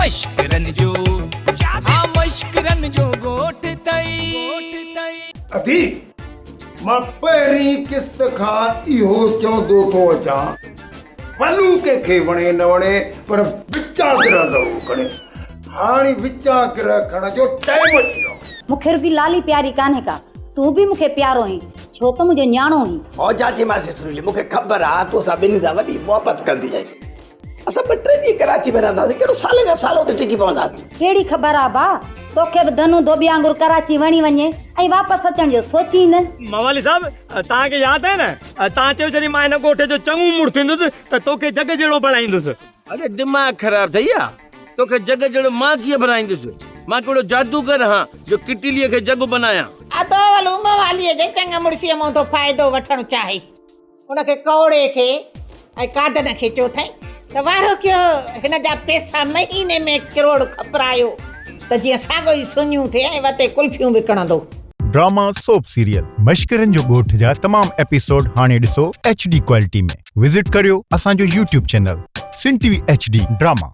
मश्करन जो हाँ मश्करन जो गोठ तई अभी मां पहिरीं किस्त खां इहो चवंदो थो अचां पलू कंहिंखे वणे न वणे पर विचाग्रह ज़रूरु खणे। हाणे विचाग्रह खण जो टाइम अची वियो। मूंखे रुॻी लाली प्यारी कान्हे का, तूं बि मूंखे प्यारो आहीं छो त मुंहिंजो न्याणो आहीं। ओ चाची मासी सुनील मूंखे ख़बर आहे तूं सां ॿिन्ही सां वॾी मोहबत कंदी आहीं। असां 2-3 ॾींहं कराची में रहंदासीं, कहिड़ो साले खां साल उते टिकी पवंदासीं। कहिड़ी ख़बर आहे भाउ, तोखे बि धनु धोबिया वांगुरु कराची वणी वञे ऐं वापसि अचण जो सोची न। मवाली साहब तव्हांखे यादि आहे न तव्हां चयो जॾहिं मां हिन ॻोठ जो चङो मुड़ु थींदुसि त तोखे जग जहिड़ो बणाईंदुसि। अरे दिमाग़ ख़राब थई आहे, तोखे जग जहिड़ो मां कीअं बणाईंदुसि? मां कहिड़ो जादूगर हां जो किटिलीअ खे जग बनायां। अतो वलो मवालीअ जे चङा मुड़सीअ मां तो फ़ाइदो वठणु चाहे, उनखे कौड़े खे ऐं कादन खे चयो अथई त वारो कयो हिन जा पैसा महीने में करोड़ खपरायो त जीअं साॻो ई सुनियूं थिए ऐं वते कुल्फियूं विकणंदो। ड्रामा सोप सीरियल मश्करन जो ॻोठ जा तमाम एपिसोड हाणे ॾिसो HD क्वालिटी में। विजिट करियो असांजो YouTube चैनल सिन TV HD ड्रामा।